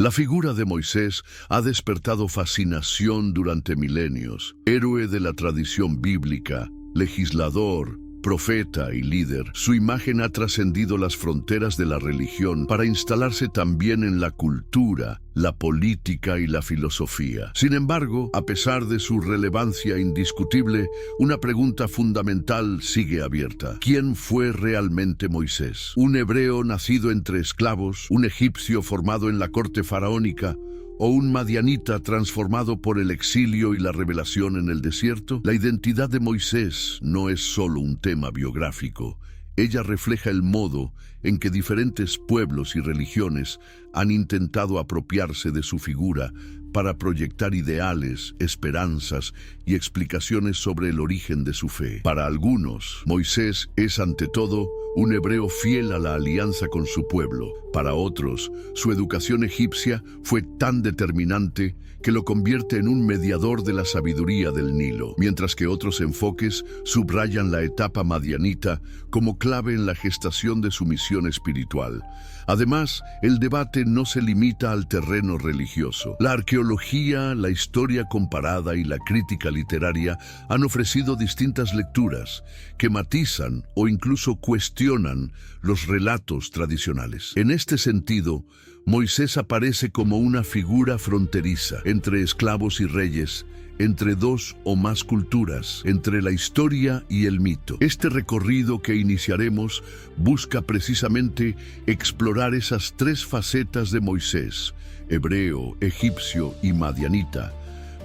La figura de Moisés ha despertado fascinación durante milenios. Héroe de la tradición bíblica, legislador, profeta y líder, su imagen ha trascendido las fronteras de la religión para instalarse también en la cultura, la política y la filosofía. Sin embargo, a pesar de su relevancia indiscutible, una pregunta fundamental sigue abierta. ¿Quién fue realmente Moisés? ¿Un hebreo nacido entre esclavos, un egipcio formado en la corte faraónica, o un madianita transformado por el exilio y la revelación en el desierto? La identidad de Moisés no es solo un tema biográfico. Ella refleja el modo en que diferentes pueblos y religiones han intentado apropiarse de su figura para proyectar ideales, esperanzas y explicaciones sobre el origen de su fe. Para algunos, Moisés es ante todo un hebreo fiel a la alianza con su pueblo. Para otros, su educación egipcia fue tan determinante que lo convierte en un mediador de la sabiduría del Nilo, mientras que otros enfoques subrayan la etapa madianita como clave en la gestación de su misión espiritual. Además, el debate no se limita al terreno religioso. La arqueología, la historia comparada y la crítica literaria han ofrecido distintas lecturas que matizan o incluso cuestionan los relatos tradicionales. En este sentido, Moisés aparece como una figura fronteriza entre esclavos y reyes, entre dos o más culturas, entre la historia y el mito. Este recorrido que iniciaremos busca precisamente explorar esas tres facetas de Moisés, hebreo, egipcio y madianita,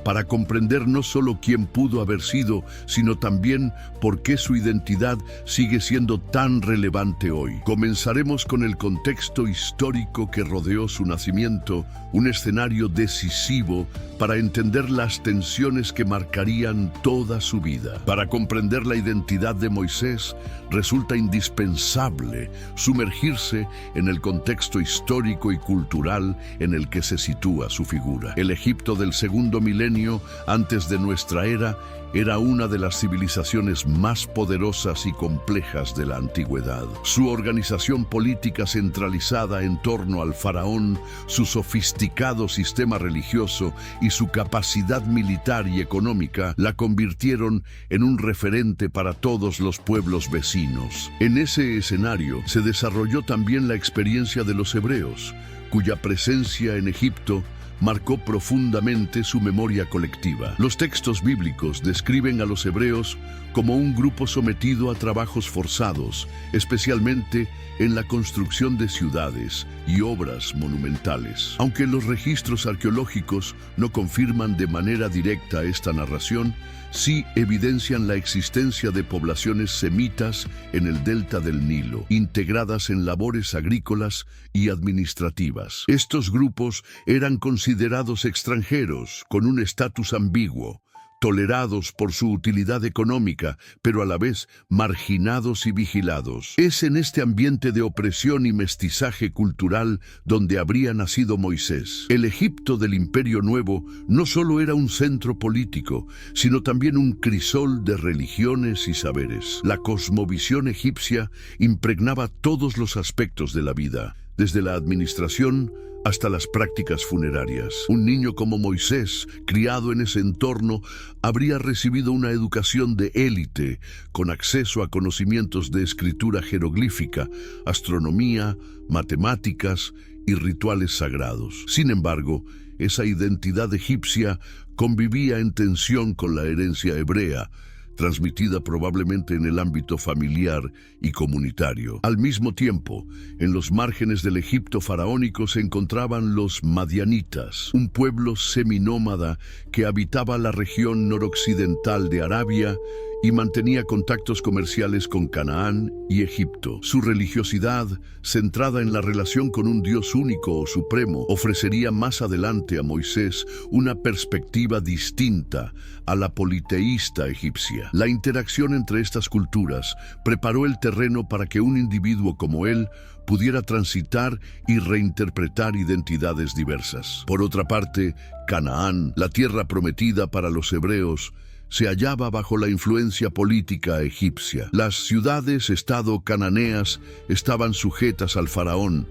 para comprender no solo quién pudo haber sido, sino también por qué su identidad sigue siendo tan relevante hoy. Comenzaremos con el contexto histórico que rodeó su nacimiento, un escenario decisivo para entender las tensiones que marcarían toda su vida. Para comprender la identidad de Moisés, resulta indispensable sumergirse en el contexto histórico y cultural en el que se sitúa su figura. El Egipto del segundo milenio antes de nuestra era era una de las civilizaciones más poderosas y complejas de la antigüedad. Su organización política centralizada en torno al faraón, su sofisticado sistema religioso y su capacidad militar y económica la convirtieron en un referente para todos los pueblos vecinos. En ese escenario se desarrolló también la experiencia de los hebreos, cuya presencia en Egipto marcó profundamente su memoria colectiva. Los textos bíblicos describen a los hebreos como un grupo sometido a trabajos forzados, especialmente en la construcción de ciudades y obras monumentales. Aunque los registros arqueológicos no confirman de manera directa esta narración, sí evidencian la existencia de poblaciones semitas en el delta del Nilo, integradas en labores agrícolas y administrativas. Estos grupos eran considerados extranjeros, con un estatus ambiguo, tolerados por su utilidad económica, pero a la vez marginados y vigilados. Es en este ambiente de opresión y mestizaje cultural donde habría nacido Moisés. El Egipto del Imperio Nuevo no solo era un centro político, sino también un crisol de religiones y saberes. La cosmovisión egipcia impregnaba todos los aspectos de la vida, desde la administración hasta las prácticas funerarias. Un niño como Moisés, criado en ese entorno, habría recibido una educación de élite, con acceso a conocimientos de escritura jeroglífica, astronomía, matemáticas y rituales sagrados. Sin embargo, esa identidad egipcia convivía en tensión con la herencia hebrea, transmitida probablemente en el ámbito familiar y comunitario. Al mismo tiempo, en los márgenes del Egipto faraónico se encontraban los madianitas, un pueblo seminómada que habitaba la región noroccidental de Arabia y mantenía contactos comerciales con Canaán y Egipto. Su religiosidad, centrada en la relación con un Dios único o supremo, ofrecería más adelante a Moisés una perspectiva distinta a la politeísta egipcia. La interacción entre estas culturas preparó el terreno para que un individuo como él pudiera transitar y reinterpretar identidades diversas. Por otra parte, Canaán, la tierra prometida para los hebreos, se hallaba bajo la influencia política egipcia. Las ciudades-estado cananeas estaban sujetas al faraón,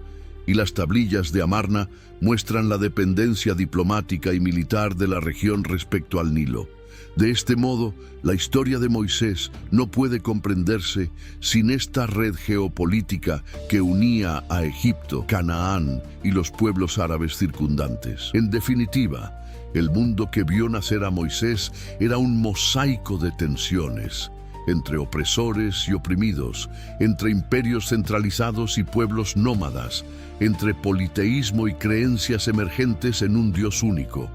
y las tablillas de Amarna muestran la dependencia diplomática y militar de la región respecto al Nilo. De este modo, la historia de Moisés no puede comprenderse sin esta red geopolítica que unía a Egipto, Canaán y los pueblos árabes circundantes. En definitiva, el mundo que vio nacer a Moisés era un mosaico de tensiones entre opresores y oprimidos, entre imperios centralizados y pueblos nómadas, entre politeísmo y creencias emergentes en un Dios único.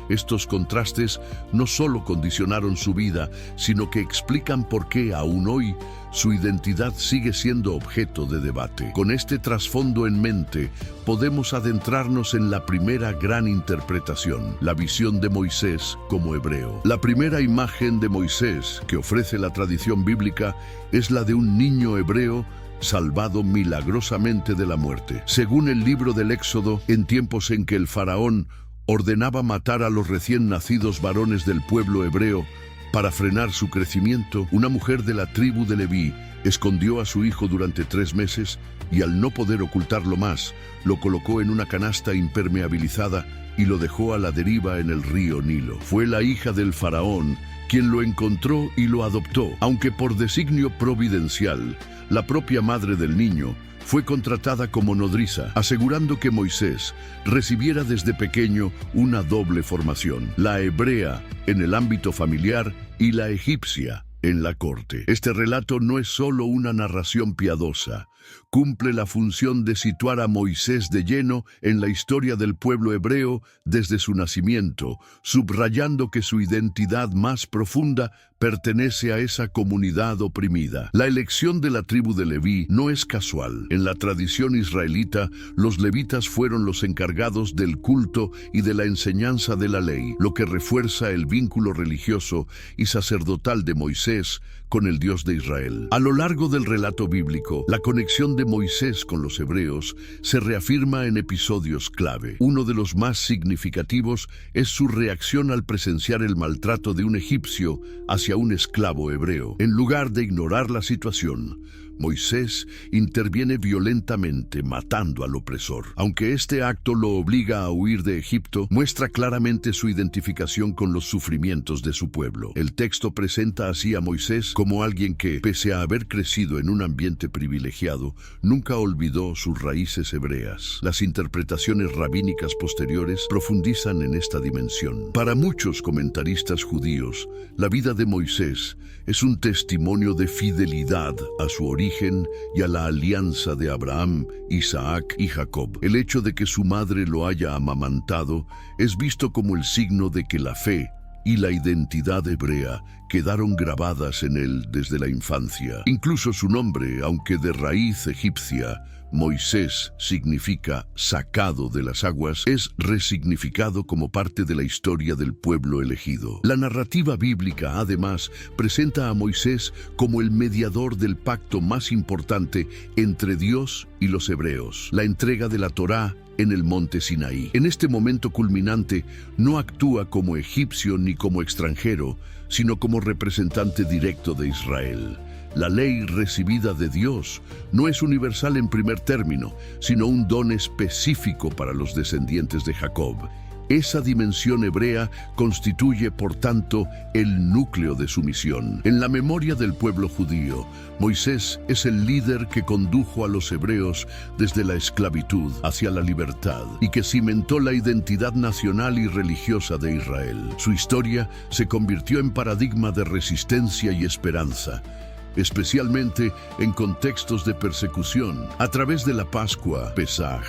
Estos contrastes no solo condicionaron su vida, sino que explican por qué, aún hoy, su identidad sigue siendo objeto de debate. Con este trasfondo en mente, podemos adentrarnos en la primera gran interpretación, la visión de Moisés como hebreo. La primera imagen de Moisés que ofrece la tradición bíblica es la de un niño hebreo salvado milagrosamente de la muerte. Según el libro del Éxodo, en tiempos en que el faraón ordenaba matar a los recién nacidos varones del pueblo hebreo para frenar su crecimiento, una mujer de la tribu de Leví escondió a su hijo durante 3 meses y, al no poder ocultarlo más, lo colocó en una canasta impermeabilizada y lo dejó a la deriva en el río Nilo. Fue la hija del faraón quien lo encontró y lo adoptó, aunque por designio providencial, la propia madre del niño fue contratada como nodriza, asegurando que Moisés recibiera desde pequeño una doble formación, la hebrea en el ámbito familiar y la egipcia en la corte. Este relato no es solo una narración piadosa, cumple la función de situar a Moisés de lleno en la historia del pueblo hebreo desde su nacimiento, subrayando que su identidad más profunda pertenece a esa comunidad oprimida. La elección de la tribu de Leví no es casual. En la tradición israelita, los levitas fueron los encargados del culto y de la enseñanza de la ley, lo que refuerza el vínculo religioso y sacerdotal de Moisés con el Dios de Israel. A lo largo del relato bíblico, la conexión de Moisés con los hebreos se reafirma en episodios clave. Uno de los más significativos es su reacción al presenciar el maltrato de un egipcio hacia un esclavo hebreo. En lugar de ignorar la situación, Moisés interviene violentamente, matando al opresor. Aunque este acto lo obliga a huir de Egipto, muestra claramente su identificación con los sufrimientos de su pueblo. El texto presenta así a Moisés como alguien que, pese a haber crecido en un ambiente privilegiado, nunca olvidó sus raíces hebreas. Las interpretaciones rabínicas posteriores profundizan en esta dimensión. Para muchos comentaristas judíos, la vida de Moisés es un testimonio de fidelidad a su origen y a la alianza de Abraham, Isaac y Jacob. El hecho de que su madre lo haya amamantado es visto como el signo de que la fe y la identidad hebrea quedaron grabadas en él desde la infancia. Incluso su nombre, aunque de raíz egipcia, Moisés significa sacado de las aguas, es resignificado como parte de la historia del pueblo elegido. La narrativa bíblica, además, presenta a Moisés como el mediador del pacto más importante entre Dios y los hebreos, la entrega de la Torá en el monte Sinaí. En este momento culminante, no actúa como egipcio ni como extranjero, sino como representante directo de Israel. La ley recibida de Dios no es universal en primer término, sino un don específico para los descendientes de Jacob. Esa dimensión hebrea constituye, por tanto, el núcleo de su misión. En la memoria del pueblo judío, Moisés es el líder que condujo a los hebreos desde la esclavitud hacia la libertad y que cimentó la identidad nacional y religiosa de Israel. Su historia se convirtió en paradigma de resistencia y esperanza, especialmente en contextos de persecución. A través de la Pascua, Pesaj,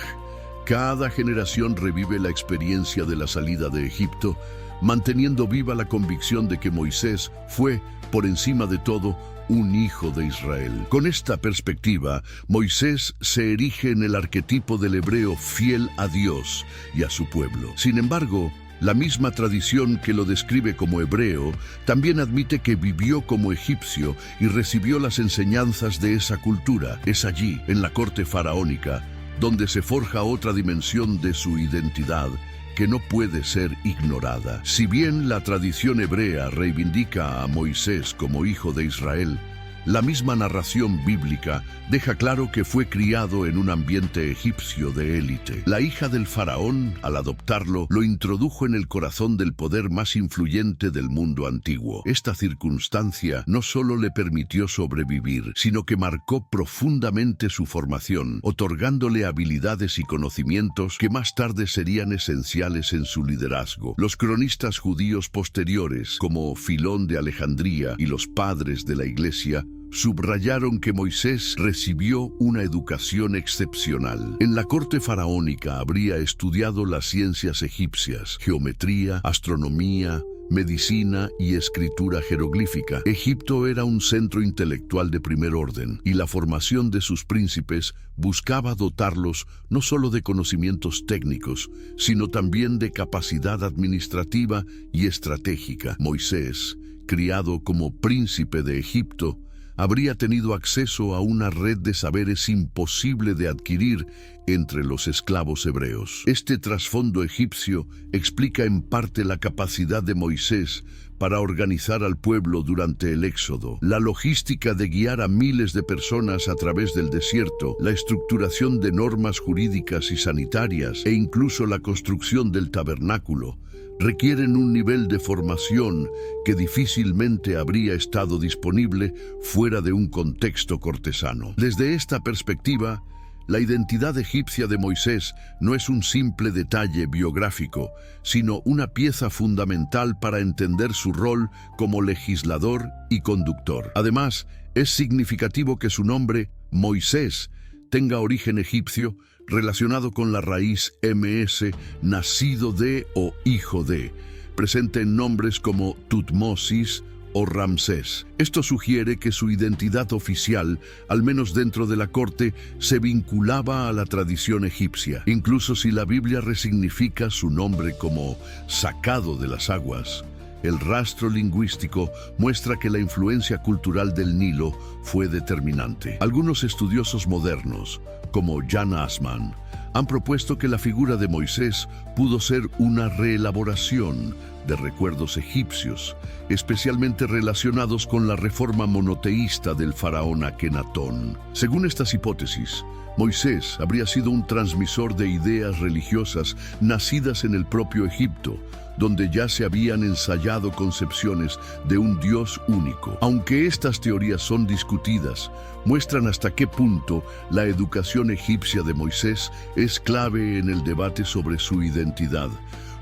cada generación revive la experiencia de la salida de Egipto, manteniendo viva la convicción de que Moisés fue, por encima de todo, un hijo de Israel. Con esta perspectiva, Moisés se erige en el arquetipo del hebreo fiel a Dios y a su pueblo. Sin embargo, la misma tradición que lo describe como hebreo también admite que vivió como egipcio y recibió las enseñanzas de esa cultura. Es allí, en la corte faraónica, donde se forja otra dimensión de su identidad que no puede ser ignorada. Si bien la tradición hebrea reivindica a Moisés como hijo de Israel, La misma narración bíblica deja claro que fue criado en un ambiente egipcio de élite. La hija del faraón, al adoptarlo, lo introdujo en el corazón del poder más influyente del mundo antiguo. Esta circunstancia no solo le permitió sobrevivir, sino que marcó profundamente su formación, otorgándole habilidades y conocimientos que más tarde serían esenciales en su liderazgo. Los cronistas judíos posteriores, como Filón de Alejandría y los padres de la Iglesia, subrayaron que Moisés recibió una educación excepcional. En la corte faraónica habría estudiado las ciencias egipcias, geometría, astronomía, medicina y escritura jeroglífica. Egipto era un centro intelectual de primer orden, y la formación de sus príncipes buscaba dotarlos no solo de conocimientos técnicos, sino también de capacidad administrativa y estratégica. Moisés, criado como príncipe de Egipto, habría tenido acceso a una red de saberes imposible de adquirir entre los esclavos hebreos. Este trasfondo egipcio explica en parte la capacidad de Moisés para organizar al pueblo durante el Éxodo, la logística de guiar a miles de personas a través del desierto, la estructuración de normas jurídicas y sanitarias e incluso la construcción del tabernáculo. Requieren un nivel de formación que difícilmente habría estado disponible fuera de un contexto cortesano. Desde esta perspectiva, la identidad egipcia de Moisés no es un simple detalle biográfico, sino una pieza fundamental para entender su rol como legislador y conductor. Además, es significativo que su nombre, Moisés, tenga origen egipcio, relacionado con la raíz ms, nacido de o hijo de, presente en nombres como Tutmosis o Ramsés. Esto sugiere que su identidad oficial, al menos dentro de la corte, se vinculaba a la tradición egipcia. Incluso si la Biblia resignifica su nombre como sacado de las aguas, el rastro lingüístico muestra que la influencia cultural del Nilo fue determinante. Algunos estudiosos modernos, como Jan Assmann, han propuesto que la figura de Moisés pudo ser una reelaboración de recuerdos egipcios, especialmente relacionados con la reforma monoteísta del faraón Akenatón. Según estas hipótesis, Moisés habría sido un transmisor de ideas religiosas nacidas en el propio Egipto, donde ya se habían ensayado concepciones de un Dios único. Aunque estas teorías son discutidas, muestran hasta qué punto la educación egipcia de Moisés es clave en el debate sobre su identidad.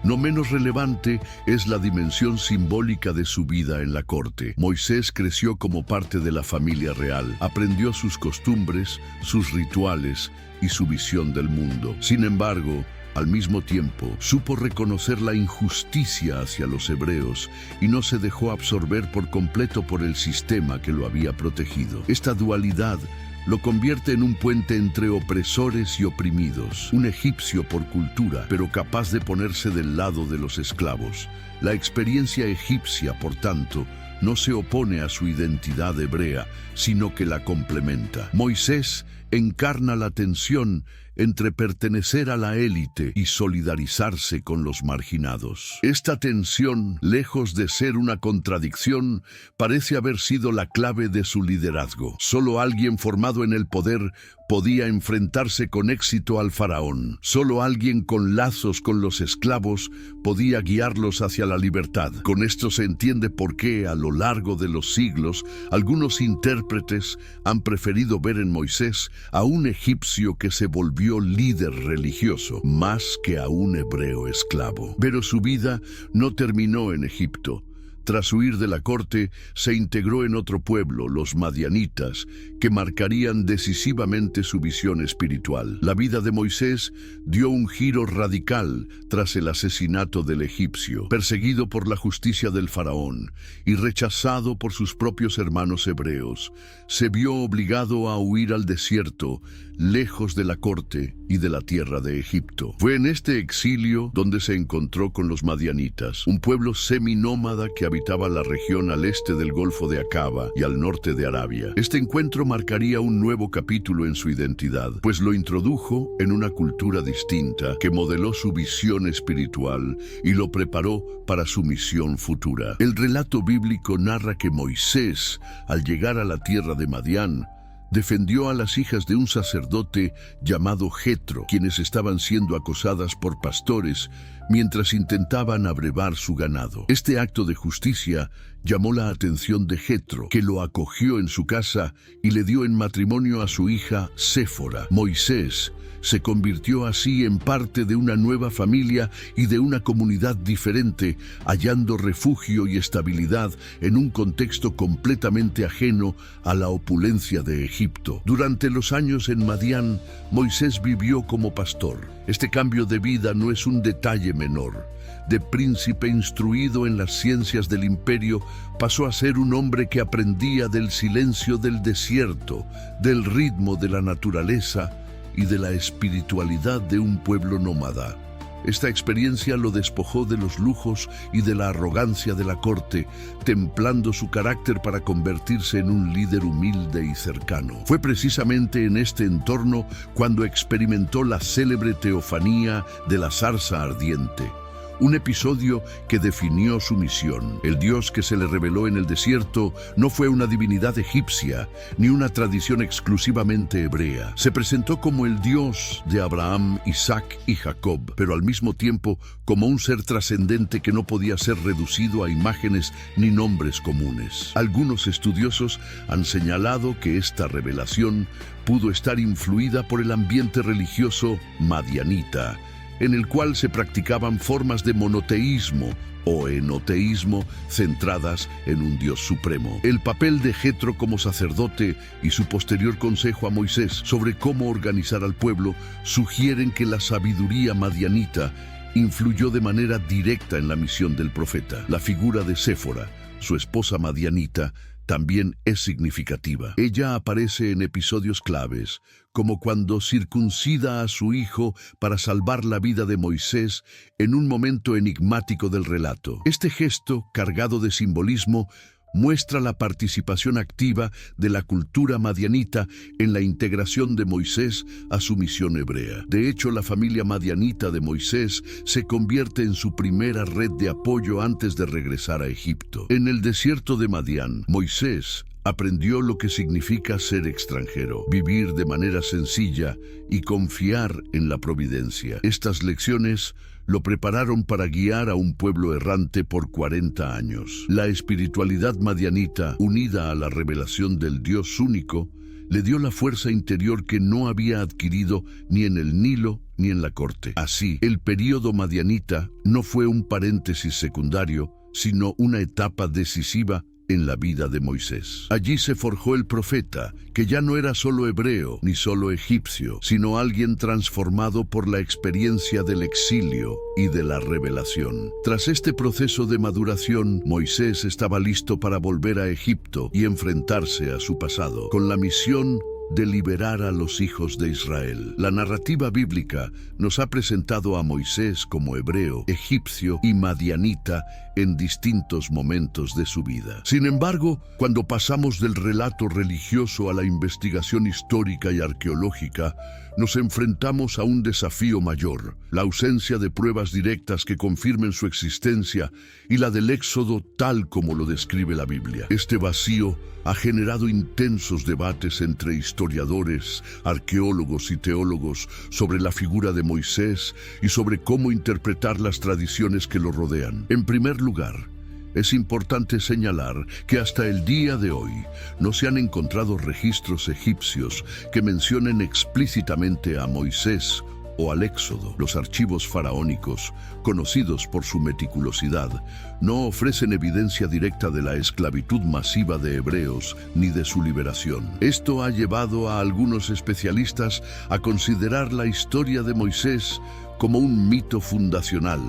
No menos relevante es la dimensión simbólica de su vida en la corte. Moisés creció como parte de la familia real, aprendió sus costumbres, sus rituales y su visión del mundo. Sin embargo, al mismo tiempo, supo reconocer la injusticia hacia los hebreos y no se dejó absorber por completo por el sistema que lo había protegido. Esta dualidad lo convierte en un puente entre opresores y oprimidos, un egipcio por cultura, pero capaz de ponerse del lado de los esclavos. La experiencia egipcia, por tanto, no se opone a su identidad hebrea, sino que la complementa. Moisés encarna la tensión entre pertenecer a la élite y solidarizarse con los marginados. Esta tensión, lejos de ser una contradicción, parece haber sido la clave de su liderazgo. Solo alguien formado en el poder podía enfrentarse con éxito al faraón. Solo alguien con lazos con los esclavos podía guiarlos hacia la libertad. Con esto se entiende por qué, a lo largo de los siglos, algunos intérpretes han preferido ver en Moisés a un egipcio que se volvió líder religioso, más que a un hebreo esclavo. Pero su vida no terminó en Egipto. Tras huir de la corte, se integró en otro pueblo, los madianitas, que marcarían decisivamente su visión espiritual. La vida de Moisés dio un giro radical tras el asesinato del egipcio. Perseguido por la justicia del faraón y rechazado por sus propios hermanos hebreos, se vio obligado a huir al desierto, lejos de la corte y de la tierra de Egipto. Fue en este exilio donde se encontró con los madianitas, un pueblo seminómada que habitaba la región al este del Golfo de Acaba y al norte de Arabia. Este encuentro marcaría un nuevo capítulo en su identidad, pues lo introdujo en una cultura distinta que modeló su visión espiritual y lo preparó para su misión futura. El relato bíblico narra que Moisés, al llegar a la tierra de Madián, defendió a las hijas de un sacerdote llamado Jetro, quienes estaban siendo acosadas por pastores mientras intentaban abrevar su ganado. Este acto de justicia llamó la atención de Jetro, que lo acogió en su casa y le dio en matrimonio a su hija Séfora. Moisés se convirtió así en parte de una nueva familia y de una comunidad diferente, hallando refugio y estabilidad en un contexto completamente ajeno a la opulencia de Egipto. Durante los años en Madián, Moisés vivió como pastor. Este cambio de vida no es un detalle menor. De príncipe instruido en las ciencias del imperio, pasó a ser un hombre que aprendía del silencio del desierto, del ritmo de la naturaleza y de la espiritualidad de un pueblo nómada. Esta experiencia lo despojó de los lujos y de la arrogancia de la corte, templando su carácter para convertirse en un líder humilde y cercano. Fue precisamente en este entorno cuando experimentó la célebre teofanía de la zarza ardiente, un episodio que definió su misión. El Dios que se le reveló en el desierto no fue una divinidad egipcia, ni una tradición exclusivamente hebrea. Se presentó como el Dios de Abraham, Isaac y Jacob, pero al mismo tiempo como un ser trascendente que no podía ser reducido a imágenes ni nombres comunes. Algunos estudiosos han señalado que esta revelación pudo estar influida por el ambiente religioso madianita, en el cual se practicaban formas de monoteísmo o enoteísmo centradas en un Dios supremo. El papel de Jetro como sacerdote y su posterior consejo a Moisés sobre cómo organizar al pueblo sugieren que la sabiduría madianita influyó de manera directa en la misión del profeta. La figura de Séfora, su esposa madianita, también es significativa. Ella aparece en episodios claves, como cuando circuncida a su hijo para salvar la vida de Moisés en un momento enigmático del relato. Este gesto, cargado de simbolismo, muestra la participación activa de la cultura madianita en la integración de Moisés a su misión hebrea. De hecho, la familia madianita de Moisés se convierte en su primera red de apoyo antes de regresar a Egipto. En el desierto de Madián, Moisés aprendió lo que significa ser extranjero, vivir de manera sencilla y confiar en la providencia. Estas lecciones lo prepararon para guiar a un pueblo errante por 40 años. La espiritualidad madianita, unida a la revelación del Dios único, le dio la fuerza interior que no había adquirido ni en el Nilo ni en la corte. Así, el período madianita no fue un paréntesis secundario, sino una etapa decisiva en la vida de Moisés. Allí se forjó el profeta, que ya no era solo hebreo ni solo egipcio, sino alguien transformado por la experiencia del exilio y de la revelación. Tras este proceso de maduración, Moisés estaba listo para volver a Egipto y enfrentarse a su pasado, con la misión de liberar a los hijos de Israel. La narrativa bíblica nos ha presentado a Moisés como hebreo, egipcio y madianita en distintos momentos de su vida. Sin embargo, cuando pasamos del relato religioso a la investigación histórica y arqueológica, nos enfrentamos a un desafío mayor: la ausencia de pruebas directas que confirmen su existencia y la del éxodo tal como lo describe la Biblia. Este vacío ha generado intensos debates entre historiadores, arqueólogos y teólogos sobre la figura de Moisés y sobre cómo interpretar las tradiciones que lo rodean. En primer lugar, es importante señalar que hasta el día de hoy no se han encontrado registros egipcios que mencionen explícitamente a Moisés o al Éxodo. Los archivos faraónicos, conocidos por su meticulosidad, no ofrecen evidencia directa de la esclavitud masiva de hebreos ni de su liberación. Esto ha llevado a algunos especialistas a considerar la historia de Moisés como un mito fundacional,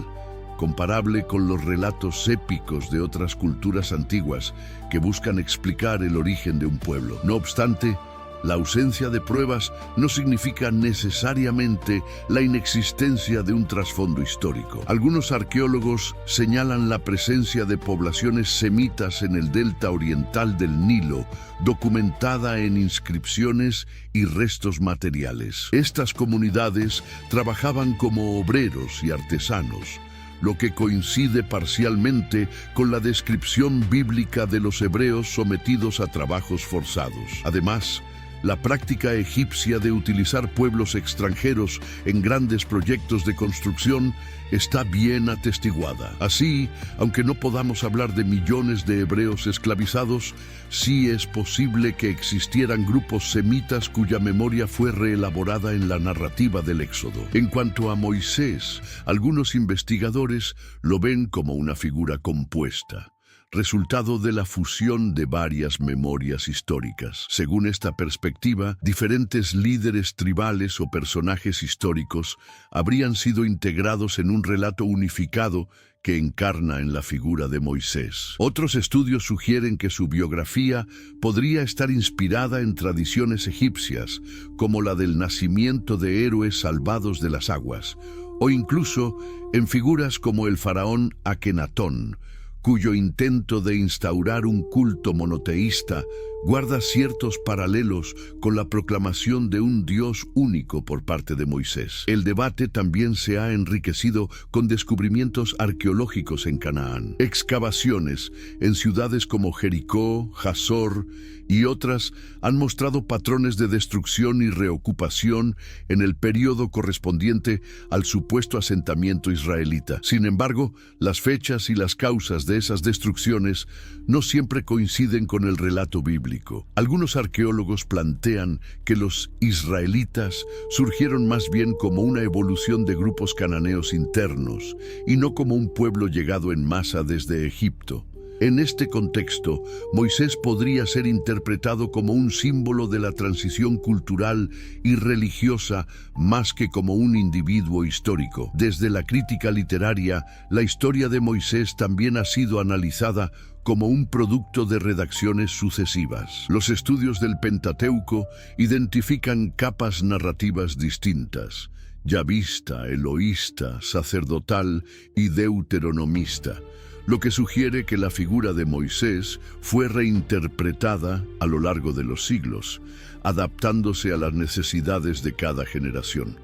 comparable con los relatos épicos de otras culturas antiguas que buscan explicar el origen de un pueblo. No obstante, La ausencia de pruebas no significa necesariamente la inexistencia de un trasfondo histórico. Algunos arqueólogos señalan la presencia de poblaciones semitas en el delta oriental del Nilo, documentada en inscripciones y restos materiales. Estas comunidades trabajaban como obreros y artesanos, lo que coincide parcialmente con la descripción bíblica de los hebreos sometidos a trabajos forzados. Además, la práctica egipcia de utilizar pueblos extranjeros en grandes proyectos de construcción está bien atestiguada. Así, aunque no podamos hablar de millones de hebreos esclavizados, sí es posible que existieran grupos semitas cuya memoria fue reelaborada en la narrativa del Éxodo. En cuanto a Moisés, algunos investigadores lo ven como una figura compuesta, resultado de la fusión de varias memorias históricas. Según esta perspectiva, diferentes líderes tribales o personajes históricos habrían sido integrados en un relato unificado que encarna en la figura de Moisés. Otros estudios sugieren que su biografía podría estar inspirada en tradiciones egipcias, como la del nacimiento de héroes salvados de las aguas, o incluso en figuras como el faraón Akenatón, cuyo intento de instaurar un culto monoteísta guarda ciertos paralelos con la proclamación de un Dios único por parte de Moisés. El debate también se ha enriquecido con descubrimientos arqueológicos en Canaán. Excavaciones en ciudades como Jericó, Hazor y otras han mostrado patrones de destrucción y reocupación en el periodo correspondiente al supuesto asentamiento israelita. Sin embargo, las fechas y las causas de esas destrucciones no siempre coinciden con el relato bíblico. Algunos arqueólogos plantean que los israelitas surgieron más bien como una evolución de grupos cananeos internos y no como un pueblo llegado en masa desde Egipto. En este contexto, Moisés podría ser interpretado como un símbolo de la transición cultural y religiosa más que como un individuo histórico. Desde la crítica literaria, la historia de Moisés también ha sido analizada como un producto de redacciones sucesivas. Los estudios del Pentateuco identifican capas narrativas distintas: yavista, eloísta, sacerdotal y deuteronomista, lo que sugiere que la figura de Moisés fue reinterpretada a lo largo de los siglos, adaptándose a las necesidades de cada generación.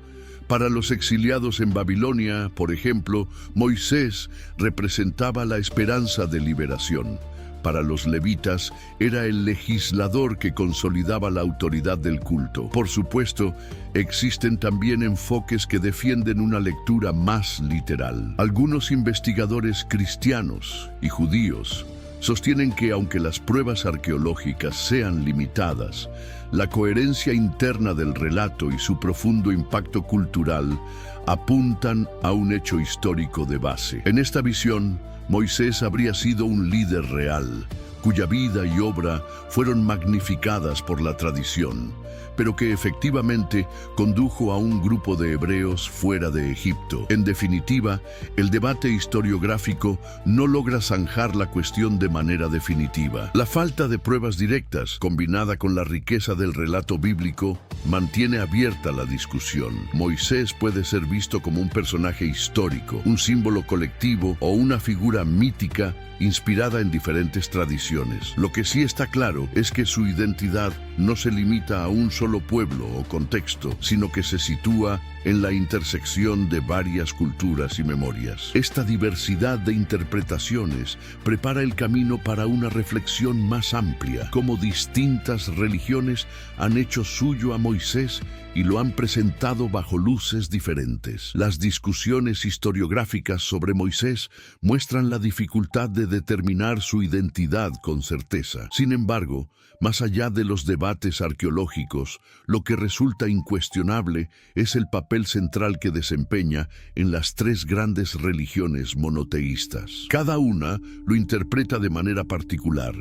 Para los exiliados en Babilonia, por ejemplo, Moisés representaba la esperanza de liberación. Para los levitas, era el legislador que consolidaba la autoridad del culto. Por supuesto, existen también enfoques que defienden una lectura más literal. Algunos investigadores cristianos y judíos sostienen que, aunque las pruebas arqueológicas sean limitadas, la coherencia interna del relato y su profundo impacto cultural apuntan a un hecho histórico de base. En esta visión, Moisés habría sido un líder real, cuya vida y obra fueron magnificadas por la tradición, pero que efectivamente condujo a un grupo de hebreos fuera de Egipto. En definitiva, el debate historiográfico no logra zanjar la cuestión de manera definitiva. La falta de pruebas directas, combinada con la riqueza del relato bíblico, mantiene abierta la discusión. Moisés puede ser visto como un personaje histórico, un símbolo colectivo o una figura mítica inspirada en diferentes tradiciones. Lo que sí está claro es que su identidad no se limita a un solo pueblo o contexto, sino que se sitúa en la intersección de varias culturas y memorias. Esta diversidad de interpretaciones prepara el camino para una reflexión más amplia, cómo distintas religiones han hecho suyo a Moisés y lo han presentado bajo luces diferentes. Las discusiones historiográficas sobre Moisés muestran la dificultad de determinar su identidad con certeza. Sin embargo, más allá de los debates arqueológicos, lo que resulta incuestionable es el papel central que desempeña en las tres grandes religiones monoteístas. Cada una lo interpreta de manera particular,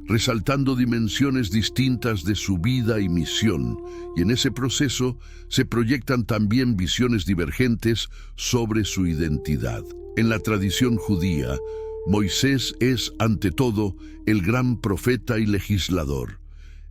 resaltando dimensiones distintas de su vida y misión, y en ese proceso se proyectan también visiones divergentes sobre su identidad. En la tradición judía, Moisés es, ante todo, el gran profeta y legislador.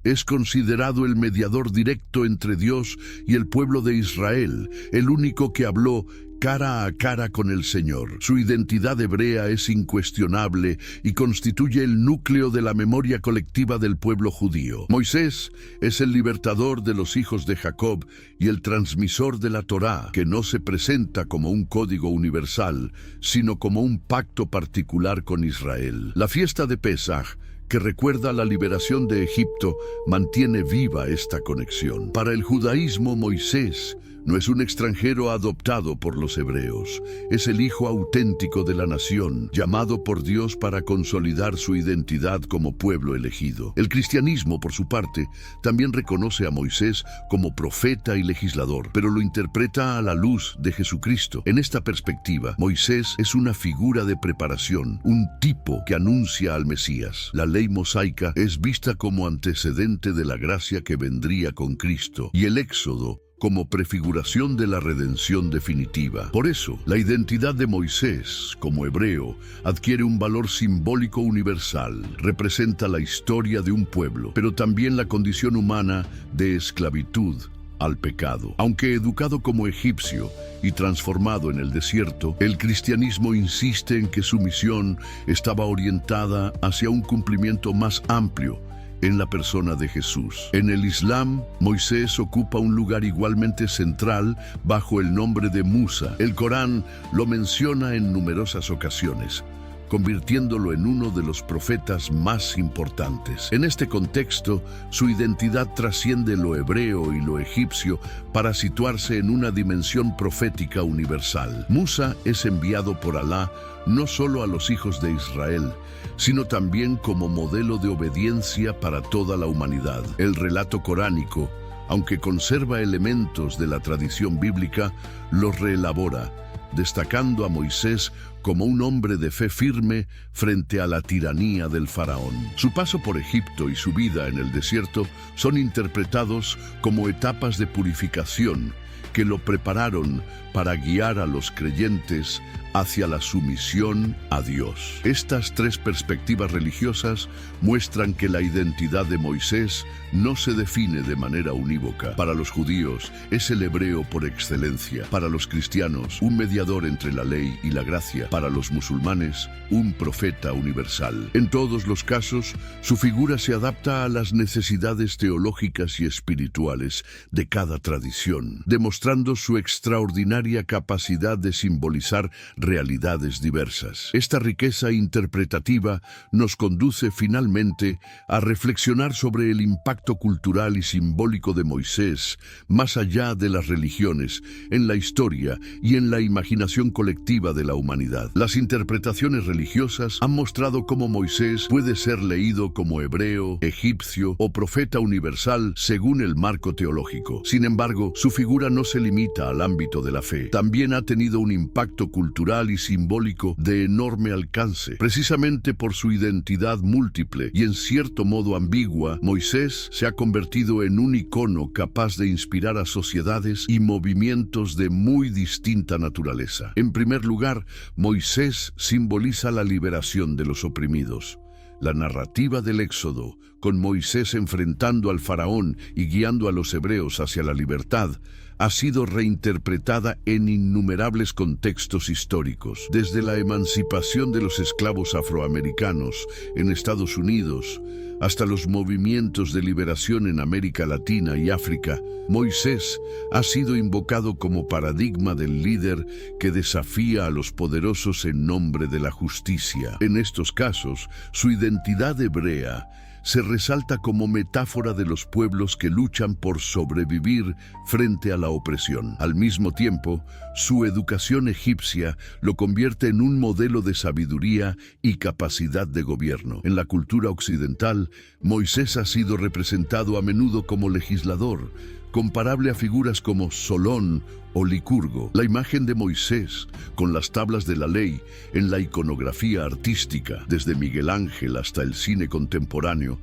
Es considerado el mediador directo entre Dios y el pueblo de Israel, el único que habló cara a cara con el Señor. Su identidad hebrea es incuestionable y constituye el núcleo de la memoria colectiva del pueblo judío. Moisés es el libertador de los hijos de Jacob y el transmisor de la Torá, que no se presenta como un código universal, sino como un pacto particular con Israel. La fiesta de Pesaj, que recuerda la liberación de Egipto, mantiene viva esta conexión. Para el judaísmo, Moisés no es un extranjero adoptado por los hebreos, es el hijo auténtico de la nación, llamado por Dios para consolidar su identidad como pueblo elegido. El cristianismo, por su parte, también reconoce a Moisés como profeta y legislador, pero lo interpreta a la luz de Jesucristo. En esta perspectiva, Moisés es una figura de preparación, un tipo que anuncia al Mesías. La ley mosaica es vista como antecedente de la gracia que vendría con Cristo, y el Éxodo como prefiguración de la redención definitiva. Por eso, la identidad de Moisés, como hebreo, adquiere un valor simbólico universal. Representa la historia de un pueblo, pero también la condición humana de esclavitud al pecado. Aunque educado como egipcio y transformado en el desierto, el cristianismo insiste en que su misión estaba orientada hacia un cumplimiento más amplio en la persona de Jesús. En el Islam, Moisés ocupa un lugar igualmente central bajo el nombre de Musa. El Corán lo menciona en numerosas ocasiones, convirtiéndolo en uno de los profetas más importantes. En este contexto, su identidad trasciende lo hebreo y lo egipcio para situarse en una dimensión profética universal. Musa es enviado por Alá no solo a los hijos de Israel, sino también como modelo de obediencia para toda la humanidad. El relato coránico, aunque conserva elementos de la tradición bíblica, los reelabora, destacando a Moisés como un hombre de fe firme frente a la tiranía del faraón. Su paso por Egipto y su vida en el desierto son interpretados como etapas de purificación que lo prepararon para guiar a los creyentes hacia la sumisión a Dios. Estas tres perspectivas religiosas muestran que la identidad de Moisés no se define de manera unívoca. Para los judíos es el hebreo por excelencia, para los cristianos un mediador entre la ley y la gracia, para los musulmanes un profeta universal. En todos los casos, su figura se adapta a las necesidades teológicas y espirituales de cada tradición, demostrando su extraordinaria capacidad de simbolizar realidades diversas. Esta riqueza interpretativa nos conduce finalmente a reflexionar sobre el impacto cultural y simbólico de Moisés, más allá de las religiones, en la historia y en la imaginación colectiva de la humanidad. Las interpretaciones religiosas han mostrado cómo Moisés puede ser leído como hebreo, egipcio o profeta universal según el marco teológico. Sin embargo, su figura no se limita al ámbito de la fe. También ha tenido un impacto cultural y simbólico de enorme alcance. Precisamente por su identidad múltiple y en cierto modo ambigua, Moisés se ha convertido en un icono capaz de inspirar a sociedades y movimientos de muy distinta naturaleza. En primer lugar, Moisés simboliza la liberación de los oprimidos. La narrativa del Éxodo, con Moisés enfrentando al faraón y guiando a los hebreos hacia la libertad, ha sido reinterpretada en innumerables contextos históricos, desde la emancipación de los esclavos afroamericanos en Estados Unidos hasta los movimientos de liberación en América Latina y África. Moisés ha sido invocado como paradigma del líder que desafía a los poderosos en nombre de la justicia. En estos casos, su identidad hebrea se resalta como metáfora de los pueblos que luchan por sobrevivir frente a la opresión. Al mismo tiempo, su educación egipcia lo convierte en un modelo de sabiduría y capacidad de gobierno. En la cultura occidental, Moisés ha sido representado a menudo como legislador, comparable a figuras como Solón o Licurgo. La imagen de Moisés, con las tablas de la ley, en la iconografía artística, desde Miguel Ángel hasta el cine contemporáneo,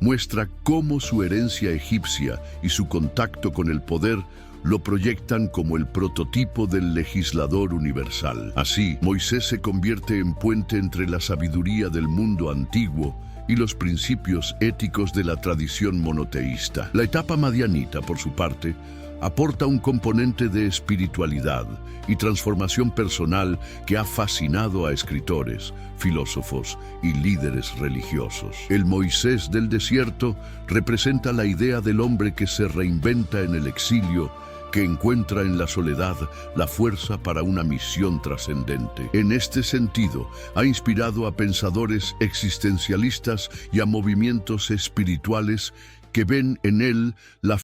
muestra cómo su herencia egipcia y su contacto con el poder lo proyectan como el prototipo del legislador universal. Así, Moisés se convierte en puente entre la sabiduría del mundo antiguo y los principios éticos de la tradición monoteísta. La etapa madianita, por su parte, aporta un componente de espiritualidad y transformación personal que ha fascinado a escritores, filósofos y líderes religiosos. El Moisés del desierto representa la idea del hombre que se reinventa en el exilio, que encuentra en la soledad la fuerza para una misión trascendente. En este sentido, ha inspirado a pensadores existencialistas y a movimientos espirituales que ven en él la